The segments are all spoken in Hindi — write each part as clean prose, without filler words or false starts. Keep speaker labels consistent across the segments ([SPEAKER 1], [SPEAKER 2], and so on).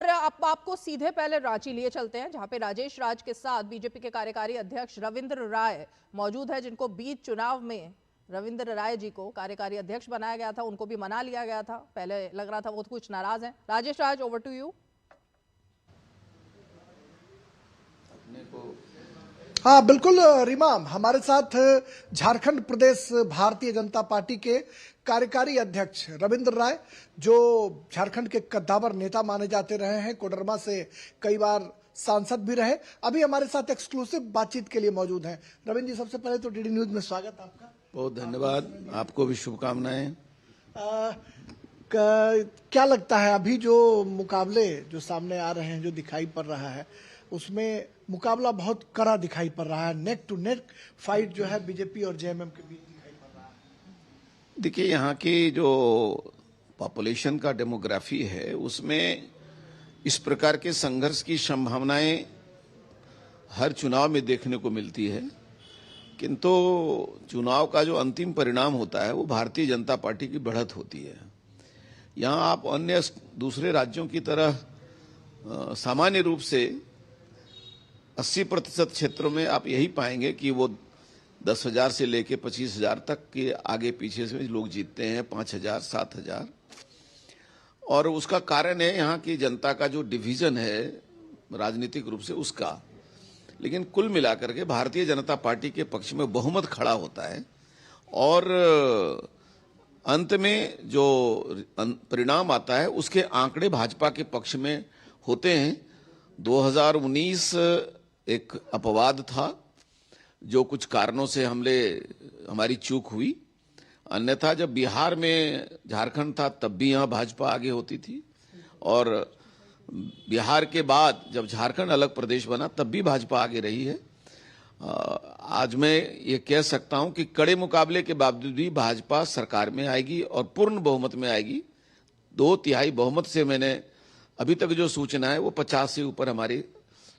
[SPEAKER 1] और आपको सीधे पहले रांची लिए चलते हैं, जहां पे राजेश राज के साथ बीजेपी के कार्यकारी अध्यक्ष रविंद्र राय मौजूद है, जिनको बीच चुनाव में रविंद्र राय जी को कार्यकारी अध्यक्ष बनाया गया था, उनको भी मना लिया गया था। पहले लग रहा था वो कुछ नाराज हैं। Rajesh Raj, over to you.
[SPEAKER 2] हाँ बिल्कुल रीमा, हमारे साथ झारखंड प्रदेश भारतीय जनता पार्टी के कार्यकारी अध्यक्ष रविंद्र राय, जो झारखंड के कद्दावर नेता माने जाते रहे हैं, कोडरमा से कई बार सांसद भी रहे, अभी हमारे साथ एक्सक्लूसिव बातचीत के लिए मौजूद हैं। रविंद्र जी, सबसे पहले तो डीडी न्यूज में स्वागत आपका।
[SPEAKER 3] बहुत धन्यवाद, आपको भी शुभकामनाएं।
[SPEAKER 2] क्या लगता है अभी जो मुकाबले जो सामने आ रहे हैं, जो दिखाई पड़ रहा है, उसमें मुकाबला बहुत कड़ा दिखाई पड़ रहा है, नेक टू नेक फाइट जो है बीजेपी और जेएमएम के बीच दिखाई पड़ रहा है।
[SPEAKER 3] देखिए, यहाँ की जो पॉपुलेशन का डेमोग्राफी है, उसमें इस प्रकार के संघर्ष की संभावनाएं हर चुनाव में देखने को मिलती है, किंतु चुनाव का जो अंतिम परिणाम होता है वो भारतीय जनता पार्टी की बढ़त होती है। यहाँ आप अन्य दूसरे राज्यों की तरह सामान्य रूप से 80% क्षेत्रों में आप यही पाएंगे कि वो 10,000 से लेके 25,000 तक के आगे पीछे से लोग जीतते हैं, 5,000, 7,000। और उसका कारण है यहाँ की जनता का जो डिवीजन है राजनीतिक रूप से उसका। लेकिन कुल मिलाकर के भारतीय जनता पार्टी के पक्ष में बहुमत खड़ा होता है और अंत में जो परिणाम आता है उसके आंकड़े भाजपा के पक्ष में होते हैं। 2019 एक अपवाद था, जो कुछ कारणों से हमारी चूक हुई, अन्यथा जब बिहार में झारखंड था तब भी यहाँ भाजपा आगे होती थी, और बिहार के बाद जब झारखंड अलग प्रदेश बना तब भी भाजपा आगे रही है। आज मैं ये कह सकता हूं कि कड़े मुकाबले के बावजूद भी भाजपा सरकार में आएगी और पूर्ण बहुमत में आएगी। 2/3 बहुमत से मैंने अभी तक जो सूचना है वो 50 से ऊपर हमारी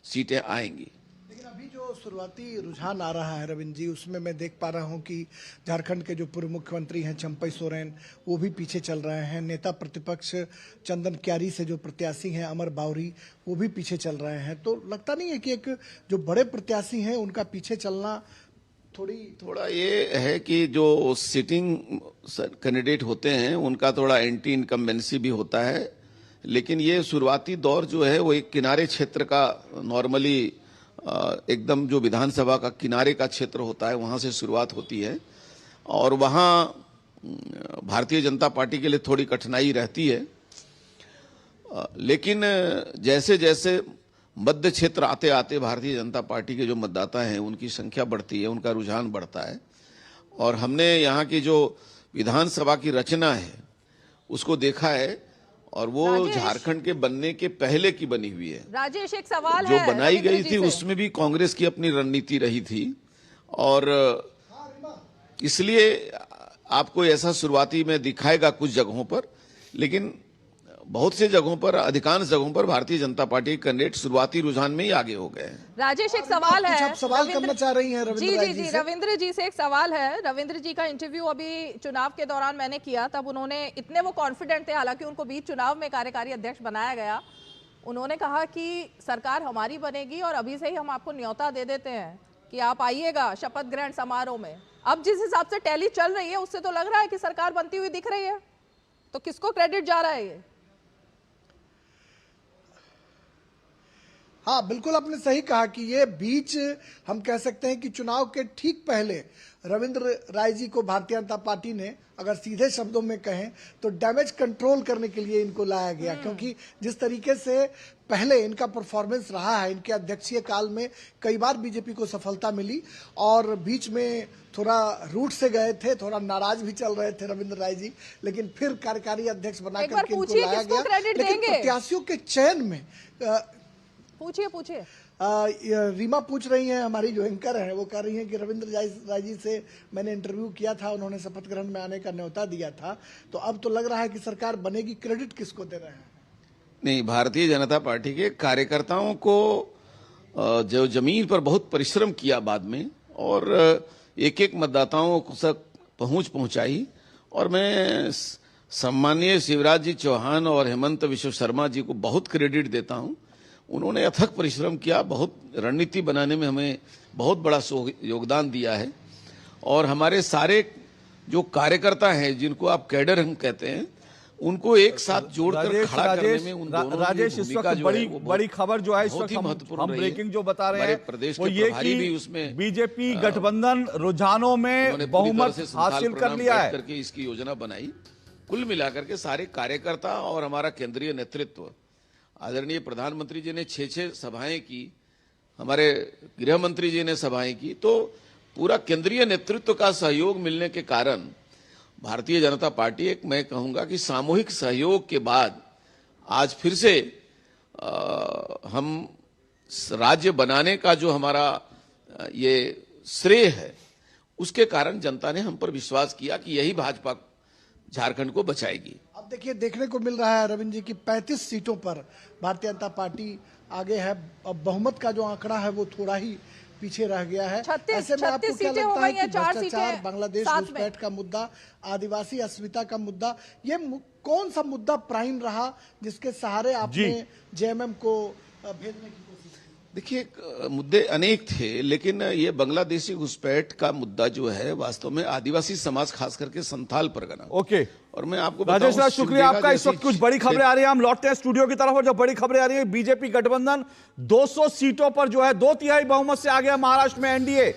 [SPEAKER 3] सीटें आएंगी।
[SPEAKER 2] लेकिन अभी जो शुरुआती रुझान आ रहा है रविंद्र जी, उसमें मैं देख पा रहा हूं कि झारखंड के जो पूर्व मुख्यमंत्री हैं चंपई सोरेन, वो भी पीछे चल रहे हैं। नेता प्रतिपक्ष चंदन क्यारी से जो प्रत्याशी हैं अमर बावरी, वो भी पीछे चल रहे हैं। तो लगता नहीं है कि एक जो बड़े प्रत्याशी हैं उनका पीछे चलना
[SPEAKER 3] थोड़ा ये है कि जो सिटिंग कैंडिडेट होते हैं उनका थोड़ा एंटी इनकम्बेंसी भी होता है, लेकिन ये शुरुआती दौर जो है वो एक किनारे क्षेत्र का, नॉर्मली एकदम जो विधानसभा का किनारे का क्षेत्र होता है वहां से शुरुआत होती है, और वहां भारतीय जनता पार्टी के लिए थोड़ी कठिनाई रहती है। लेकिन जैसे जैसे मध्य क्षेत्र आते आते भारतीय जनता पार्टी के जो मतदाता हैं उनकी संख्या बढ़ती है, उनका रुझान बढ़ता है, और हमने यहाँ की जो विधानसभा की रचना है उसको देखा है, और वो झारखंड के बनने के पहले की बनी हुई है।
[SPEAKER 1] राजेश, एक सवाल
[SPEAKER 3] जो बनाई गई थी उसमें भी कांग्रेस की अपनी रणनीति रही थी, और इसलिए आपको ऐसा शुरुआती में दिखाएगा कुछ जगहों पर, लेकिन बहुत से जगहों पर, अधिकांश जगहों पर भारतीय जनता पार्टी के कैंडिडेट शुरुआती रुझान में ही आगे हो गए हैं।
[SPEAKER 1] राजेश, एक सवाल है,
[SPEAKER 2] आप सवाल करना चाह रही हैं रविंद्र
[SPEAKER 1] जी, रविंद्र जी से एक सवाल है। रविंद्र जी का इंटरव्यू अभी चुनाव के दौरान मैंने किया, तब उन्होंने इतने वो कॉन्फिडेंट थे, हालांकि उनको बीच चुनाव में कार्यकारी अध्यक्ष बनाया गया, उन्होंने कहा कि सरकार हमारी बनेगी और अभी से ही हम आपको न्योता दे देते हैं कि आप आइएगा शपथ ग्रहण समारोह में। अब जिस हिसाब से टैली चल रही है उससे तो लग रहा है कि सरकार बनती हुई दिख रही है, तो किसको क्रेडिट जा रहा है ये?
[SPEAKER 2] हाँ बिल्कुल, आपने सही कहा कि ये बीच, हम कह सकते हैं कि चुनाव के ठीक पहले रविंद्र राय जी को भारतीय जनता पार्टी ने, अगर सीधे शब्दों में कहें तो डैमेज कंट्रोल करने के लिए इनको लाया गया, क्योंकि जिस तरीके से पहले इनका परफॉर्मेंस रहा है, इनके अध्यक्षीय काल में कई बार बीजेपी को सफलता मिली, और बीच में थोड़ा रूट से गए थे, थोड़ा नाराज भी चल रहे थे रविंद्र राय जी, लेकिन फिर कार्यकारी अध्यक्ष बना करके इनको लाया गया। लेकिन प्रत्याशियों के चयन में
[SPEAKER 1] पूछिए।
[SPEAKER 2] रीमा पूछ रही हैं, हमारी जो एंकर है वो कह रही हैं कि रविंद्र राय जी से मैंने इंटरव्यू किया था, उन्होंने शपथ ग्रहण में आने का न्योता दिया था, तो अब तो लग रहा है कि सरकार बनेगी, क्रेडिट किसको दे रहे हैं? नहीं,
[SPEAKER 3] भारतीय जनता पार्टी के कार्यकर्ताओं को जो जमीन पर बहुत परिश्रम किया बाद में, और एक एक मतदाताओं तक पहुंचाई, और मैं सम्मानीय शिवराज जी चौहान और हेमंत विश्व शर्मा जी को बहुत क्रेडिट देता हूं। उन्होंने अथक परिश्रम किया, बहुत रणनीति बनाने में हमें बहुत बड़ा योगदान दिया है। और हमारे सारे जो कार्यकर्ता हैं, जिनको आप कैडर हम कहते हैं, उनको एक साथ जोड़कर खड़ा करने में उन दोनों
[SPEAKER 4] राजेश, इस वक्त बड़ी खबर जो है इस वक्त हम ब्रेकिंग जो बता रहे हैं वो ये कि उसमें बीजेपी गठबंधन रुझानों में बहुमत हासिल कर लिया है
[SPEAKER 3] करके इसकी योजना बनाई। कुल मिलाकर के सारे कार्यकर्ता और हमारा केंद्रीय नेतृत्व, आदरणीय प्रधानमंत्री जी ने 6 सभाएं की, हमारे गृह मंत्री जी ने सभाएं की, तो पूरा केंद्रीय नेतृत्व का सहयोग मिलने के कारण भारतीय जनता पार्टी, एक मैं कहूंगा कि सामूहिक सहयोग के बाद आज फिर से हम राज्य बनाने का जो हमारा ये श्रेय है, उसके कारण जनता ने हम पर विश्वास किया कि यही भाजपा झारखंड को बचाएगी।
[SPEAKER 2] अब देखिए, देखने को मिल रहा है रविंद्र जी की 35 सीटों पर भारतीय जनता पार्टी आगे है। अब बहुमत का जो आंकड़ा है वो थोड़ा ही पीछे रह गया है। ऐसे में आपको क्या लगता है कि भ्रष्टाचार, बांग्लादेश घुसपैठ का मुद्दा, आदिवासी अस्मिता का मुद्दा, ये कौन सा मुद्दा प्राइम रहा जिसके सहारे आपने जेएमएम को भेजने की कोशिश की?
[SPEAKER 3] देखिए, मुद्दे अनेक थे, लेकिन ये बांग्लादेशी घुसपैठ का मुद्दा जो है वास्तव में आदिवासी समाज, खास करके संथाल परगना।
[SPEAKER 4] ओके,
[SPEAKER 3] और मैं आपको
[SPEAKER 4] राजेश राज, शुक्रिया आपका। इस वक्त कुछ बड़ी खबरें आ रही है, हम लौटते हैं स्टूडियो की तरफ। और जो बड़ी खबरें आ रही है, बीजेपी गठबंधन 200 सीटों पर जो है 2/3 बहुमत से आ गया महाराष्ट्र में एनडीए।